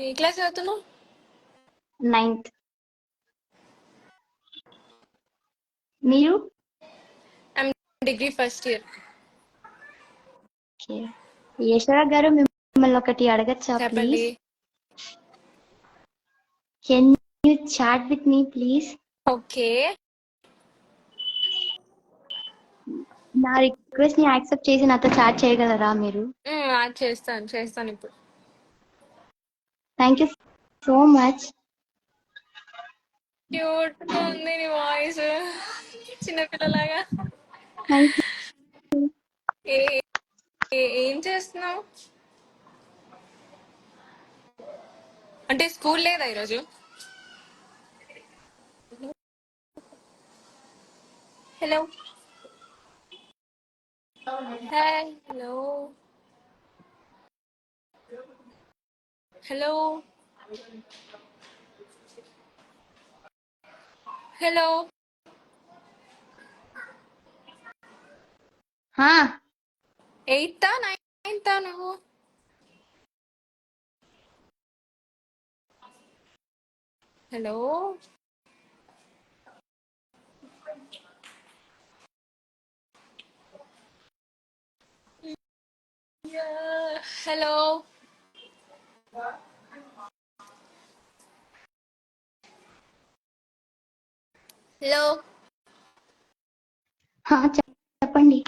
ఏ క్లాస్ చదువుతున్నావు? 9th. మీరు? I'm degree first year. యశ్వర గారు, మిమ్మల్ని ఒకటి అడగచ్చా చెప్పండి. Please? Can you chat with me please? Okay. నా రిక్వెస్ట్ ని యాక్సెప్ట్ చేసి నాతో చాట్ చేయగలరా మీరు? చేస్తాను ఇప్పుడు. Thank you so much. Cute గా ఉంది నీ వాయిస్, చిన్నపిల్లలాగా. Thank you. ఏ ఏం చేస్తున్నావు? అంటే స్కూల్ లేదా ఈరోజు? Hello. Hi. Hello. Hello. Hello. హా, 8th 9th నువ్వు? హలో. హలో. హలో. హా, చెప్పండి.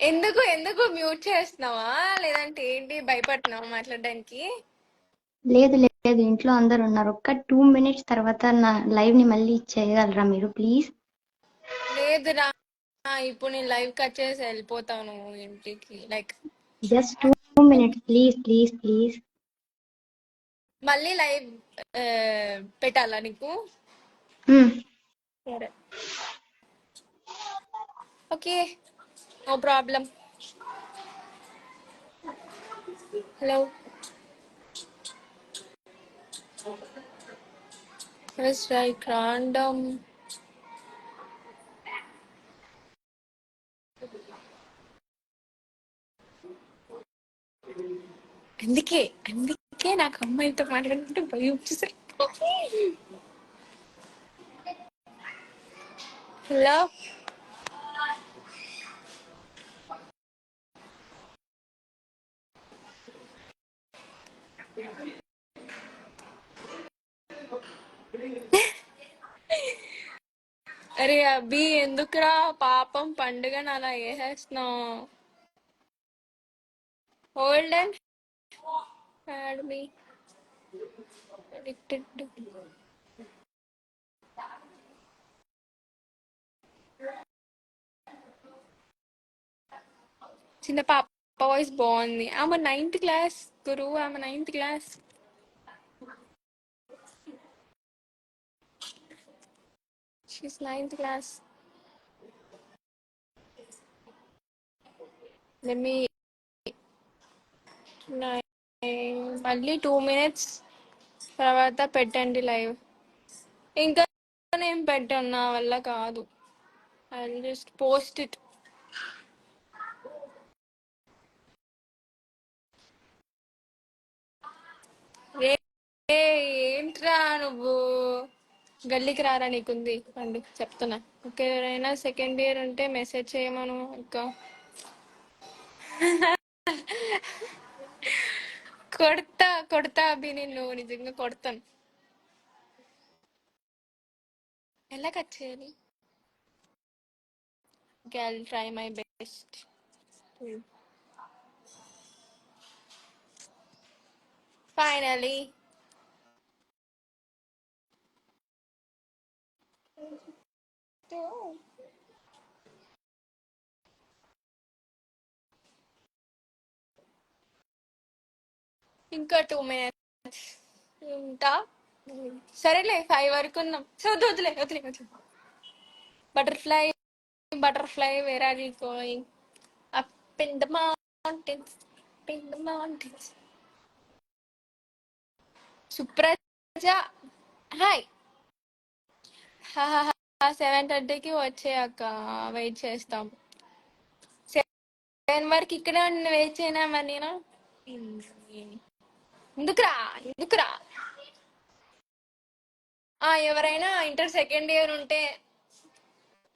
ఎందుకు ఎందుకు మ్యూట్ చేస్తున్నావా? లేదంటే ఏంటి, భయపడుతున్నావా మాట్లాడడానికి? లేదు లేదు, ఇంట్లో అందరు ఉన్నారు. ఒక్క 2 minutes తర్వాత నా లైవ్ ని మళ్ళీ చేయగలరా మీరు ప్లీజ్? లేదురా, ఇప్పుడు నేను లైవ్ కట్ చేసి వెళ్ళిపోతాను ఇంటికి. Like just 2 minutes please please please. మళ్ళీ లైవ్ పెట్టాలా నీకు? సరే, okay, no problem. Hello. Strike random. అందుకే అందుకే నాకు అమ్మాయితో మాట్లాడుతుంటే భయం వచ్చేసరి. హలో. అరే అభి, ఎందుకురా పాపం పండుగను అలా వేసేస్తున్నావు? Hold and add me addicted. చిన్న పాప వాయిస్ బాగుంది. ఆమె 9th క్లాస్ గురు, ఆమె 9th class. She's 9th class. మీ మళ్ళీ 2 minutes తర్వాత పెట్టండి లైవ్. ఇంకా నేను పెట్టాను, నా వల్ల కాదు. I just post it. రే, ఏంట్రా నువ్వు? గల్లీకి రారా, నీకుంది పండు చెప్తున్నా. ఎవరైనా సెకండ్ ఇయర్ ఉంటే మెసేజ్ చేయమను ఇంకా. కొడతా కొడతా అభి, నిన్ను నిజంగా కొడతాను. ఎలా కట్ చేయాలి? I try my best. Finally ఇంకా 2 minutes ఉంటా. సరేలే, 5 వరకు ఉన్నాం. సో వదిలే వదిలే వదిలే. Butterfly butterfly, where are you going? Up in the mountains, up in the mountains. Supraja, hi. 7:30కి వచ్చేయక్క, వెయిట్ చేస్తాం. 7 వరకు ఇక్కడే ఉండి వెయిట్ చేయనా మరి నేను? ఎందుకురా ఎందుకురా? ఎవరైనా ఇంటర్ సెకండ్ ఇయర్ ఉంటే,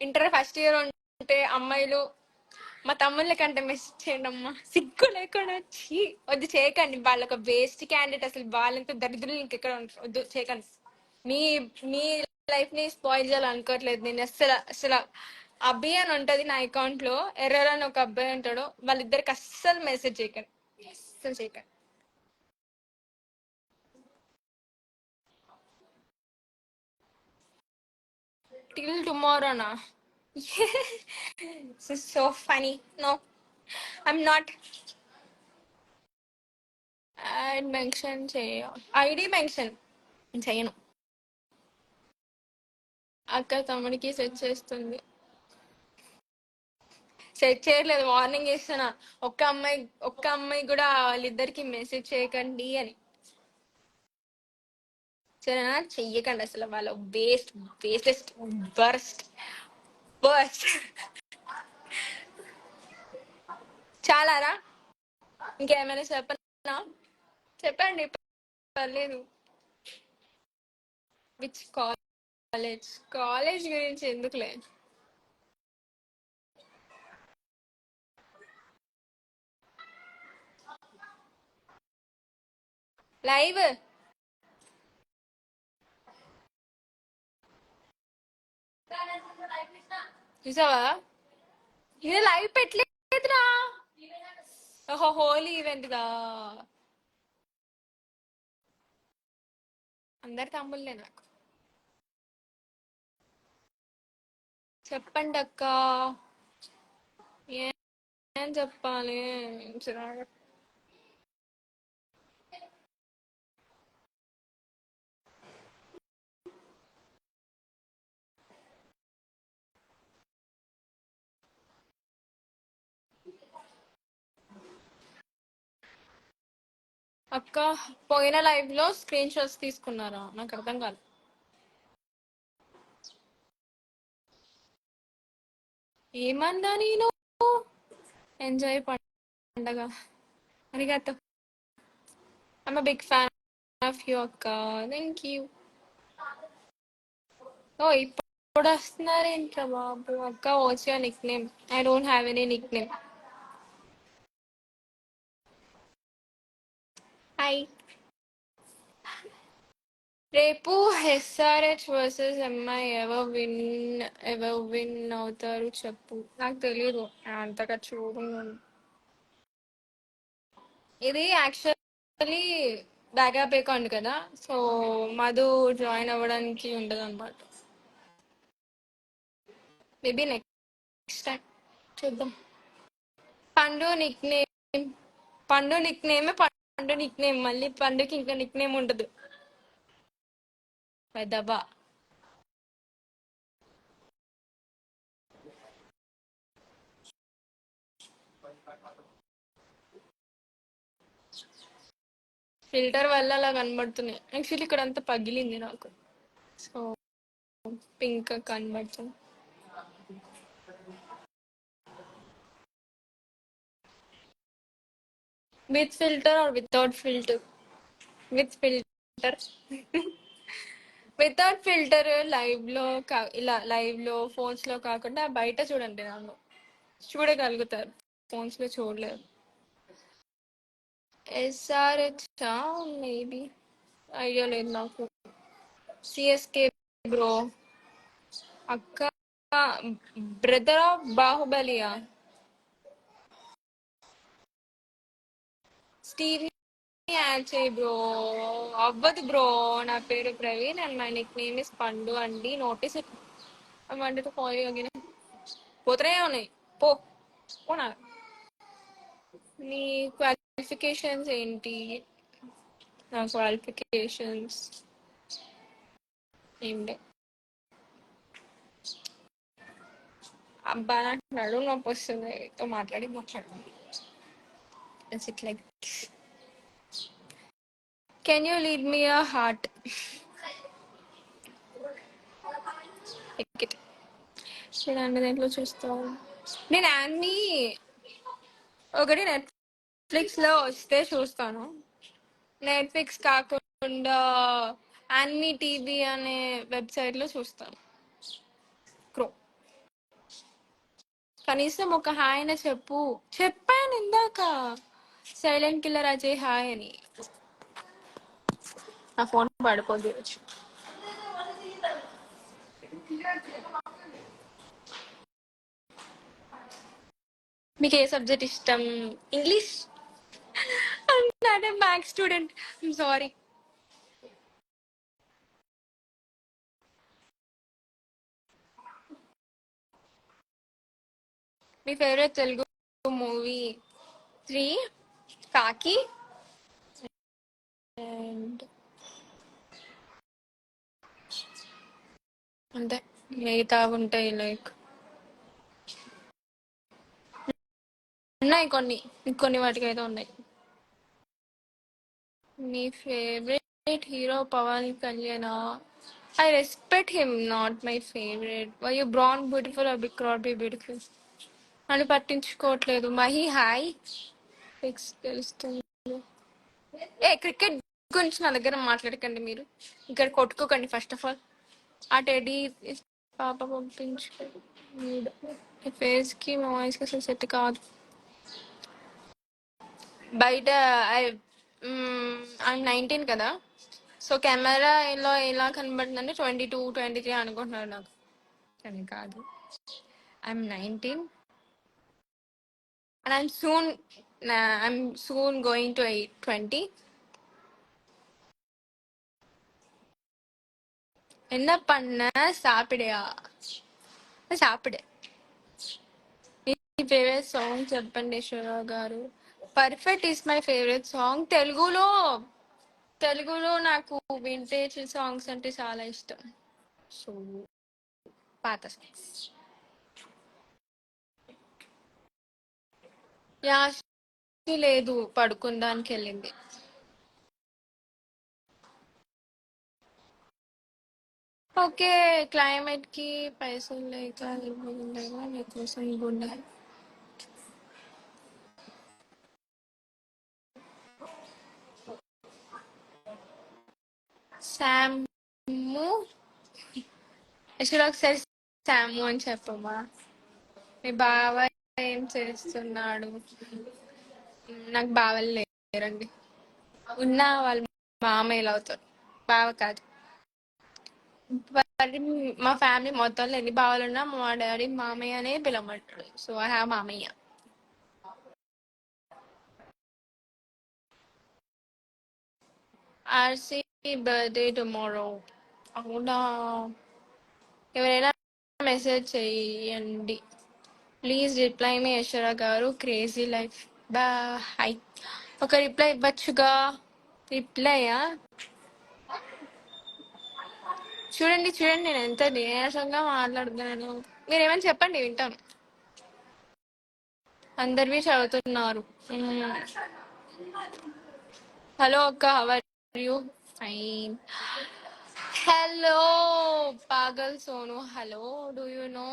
ఇంటర్ ఫస్ట్ ఇయర్ ఉంటే అమ్మాయిలు మా తమ్ముళ్ళ కంటే మెసేజ్ చేయండి అమ్మా, సిగ్గు లేకుండా వచ్చి వద్దు చేయకండి. వాళ్ళ ఒక వేస్ట్ క్యాండిడేట్, అసలు వాళ్ళంతా దరిద్రులు ఇంకెక్కడ ఉంటారు. వద్దు చేయకండి. మీ మీ లైఫ్ ని స్పాయిల్ చేయాలనుకోవట్లేదు నేను అస్సలు అసలు. అభి అని ఉంటది నా అకౌంట్ లో, ఎర్రర్ అని ఒక అబ్బాయి ఉంటాడు, వాళ్ళిద్దరికి అస్సలు మెసేజ్ చేయకండి, అస్సలు చేయకండి. టిల్ టుమారోనా? So funny. No, I'm not. Add mention చేయ, ఐడి మెన్షన్ చేయను. అక్క తమ్ముడికి సెట్ చేస్తుంది. సెట్ చేయట్లేదు, వార్నింగ్ ఇస్తున్నా. ఒక్క అమ్మాయి కూడా వాళ్ళిద్దరికి మెసేజ్ చేయకండి అని. సరేనా? చెయ్యకండి అసలు. వాళ్ళ వేస్ట్, వేస్టెస్ట్, బర్స్ట్, బర్స్ట్. చాలారా? ఇంకేమైనా చెప్పనా? చెప్పండి, పర్లేదు. Which college? కాలేజ్ గురించి ఎందుకులే. లైవ్ చూసావా? ఇది లైవ్ పెట్టలేదురా. ఓహో, హోలీ ఈవెంట్ గా. అందరి తమ్ముళ్ళే నాకు. చెప్పండి అక్క, ఏం చెప్పాలి? చిరాకు. అక్క, పోయిన లైవ్ లో స్క్రీన్ షాట్స్ తీసుకున్నారా? నాకు అర్థం కాదు. ఏమన్నా నేను? ఎంజాయ్ పండగ. అరిగాతో. I'm big fan of you అక్క. Thank you. ఓ, ఇప్పుడు వస్తున్నారేంట్రా బాబు? అక్క, what's your nickname? I don't have any nickname. Hi. రేపు ఎస్ఆర్హెచ్ వర్సెస్ ఎంఐ ఎవరు విన్ అవుతారు చెప్పు. నాకు తెలియదు, అంతగా చూడు. ఇది యాక్చువల్లీ బ్యాకప్ అకౌంట్ కదా, సో మధు జాయిన్ అవ్వడానికి ఉండదు అనమాట. మేబీ నెక్స్ట్ టైం చూద్దాం. Pandu nickname. పండు నిక్ నేమే పండు నిక్ నేమ్. మళ్ళీ పండుకి ఇంకా నిక్ నేమ్ ఉండదు. పెద్దబా. ఫిల్టర్ వల్ల అలా కనబడుతున్నాయి. యాక్చువల్లీ ఇక్కడ అంతా పగిలింది నాకు, సో పింక్ కనబడుతుంది. With filter or without filter? With filter. Without filter live లో ఇలా లైవ్ లో ఫోన్స్ లో కాకుండా బయట చూడండి, నన్ను చూడగలుగుతారు, ఫోన్స్ లో చూడలేరు. ఎస్ఆర్హెచ్ మేబీ, ఐడియా లేదు నాకు. CSK bro. అక్క, బ్రదర్ ఆఫ్ బాహుబలియా? స్టీవ్ యాడ్ చేయి బ్రో. అవ్వదు బ్రో. నా పేరు Praveen and my Nick name is పండు అండి. Notice it. I wanted to call you again. పోతూనే ఉన్నాయి. పో, పోనా. నీ క్వాలిఫికేషన్స్ ఏంటి? నా క్వాలిఫికేషన్స్ ఏంటి? అబ్బా, నాకు నడుము నొప్పి వస్తుంది తో మాట్లాడి. Is it like, can you lead me a heart? Like it. చూడండి, దేంట్లో చూస్తావు? నేను యాన్ని ఒకటి నెట్ఫ్లిక్స్ లో వస్తే చూస్తాను. నెట్ఫ్లిక్స్ కాకుండా యాన్ని టీవీ అనే వెబ్సైట్ లో చూస్తాను. క్రో. కనీసం ఒక హాయ్ అయినా చెప్పు. చెప్పాను ఇందాక, సైలెంట్ కిల్లర్ అజయ్ హాయ్ అని. నా ఫోన్ పడిపోద్ది వచ్చి. మీకు ఏ సబ్జెక్ట్ ఇష్టం? English. Not maths student, sorry. Me favourite Telugu movie? 3, కాకి అండ్ అంతే. మిగతా ఉంటాయి లైక్ ఉన్నాయి కొన్ని, కొన్ని వాటికి అయితే ఉన్నాయి. మీ favourite hero Pawan Kalyan? I respect him, not my favourite. Why you born beautiful or big crowd be beautiful? నన్ను పట్టించుకోవట్లేదు. మహి హాయ్. ఫిక్స్ తెలుస్తుంది. ఏ క్రికెట్ గురించి నా దగ్గర మాట్లాడకండి మీరు. ఇక్కడ కొట్టుకోకండి ఫస్ట్ ఆఫ్ ఆల్. ఆ టెడీ పాప పంపించు. మీ ఫేస్ కి మా వాయిస్ కి అసలు సెట్ కాదు. బయట ఐ 19 కదా, సో కెమెరాలో ఎలా కనబడుతుందంటే 22, 23 అనుకుంటున్నారు నాకు, కానీ కాదు. I'm 19 and I'm soon going to 20. என்ன பண்ண? சாப்பிடையா? సాపిడే. మీ ఫేవరెట్ సాంగ్ చెప్పండి ఈశ్వర గారు. Perfect is my favourite song. తెలుగులో నాకు వింటేజ్ సాంగ్స్ అంటే చాలా ఇష్టం. సో పాత సాంగ్స్. యాష్కి లేదు, పడుకుందానికి వెళ్ళింది. ఓకే. క్లైమేట్ కి పైసలు లేక ఇవ్వలేవా మీకోసం గుండె. శాము, యాక్చువల్గా ఒకసారి శాము అని చెప్పమ్మా. మీ బావ ఏం చేస్తున్నాడు? నాకు బావలు లేరండి. ఉన్న వాళ్ళు మామయ్యలు అవుతారు, బావ కాదు. మరి మా ఫ్యామిలీ మొత్తంలో ఎన్ని బావలు ఉన్నా మా డాడీ మామయ్య అనే పిలవమంటాడు. సో ఐ హ్యావ్ మామయ్య. RC birthday tomorrow. అవునా? ఎవరైనా మెసేజ్ చెయ్యండి ప్లీజ్. రిప్లై మీ యశ్వర గారు. Crazy life boy. ఒక రిప్లై ఇవ్వచ్చుగా. రిప్లైయా? చూడండి చూడండి, నేను ఎంత నీరసంగా మాట్లాడుతున్నాను. మీరేమైనా చెప్పండి, వింటాను. అందరివి చదువుతున్నారు. హలో అక్క, హవర్ యూ? ఫైన్. హలో పాగల్ Sonu. Hello, do you know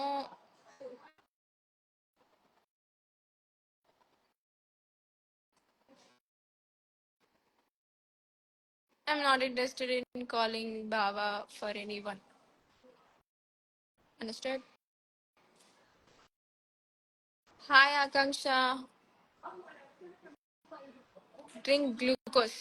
I'm not interested in calling Baba for anyone. Understood? Hi Akanksha. Drink glucose.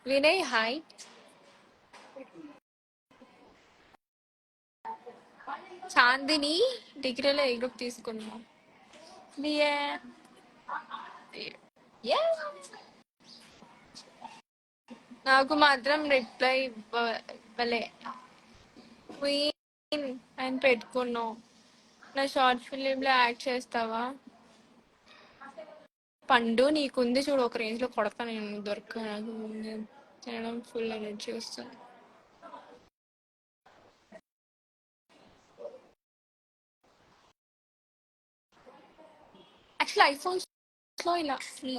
Vinay, hi. Chandini డిగ్రీలో ఏ గ్రూప్ తీసుకున్నాం? బిఏ. నాకు మాత్రం రిప్లై ఇవ్వలే. క్వీన్ అని పెట్టుకున్నావు. నా షార్ట్ ఫిలింలో యాడ్ చేస్తావా? పండు నీకుంది చూడు, ఒక రేంజ్ లో కొడతా నేను. దొరక నాకు తినడం ఫుల్ ఎనర్జీ వస్తుంది. యాక్చువల్లీ ఐఫోన్స్ లో ఇలా ఫుల్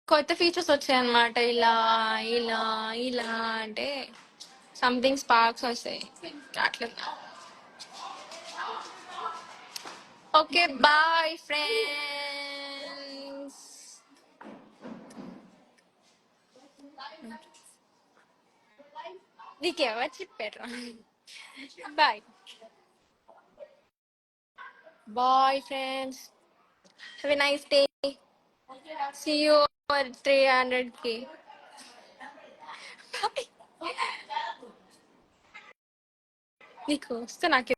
కొత్త ఫీచర్స్ వచ్చాయన్నమాట. ఇలా ఇలా ఇలా అంటే సంథింగ్ స్పార్క్స్ వస్తాయి. అట్లా ఓకే బాయ్ ఫ్రెండ్స్. నీకెవరు చెప్పారు? Boy boyfriends. Have a nice day. See you 300K. నీకు వస్తే నాకు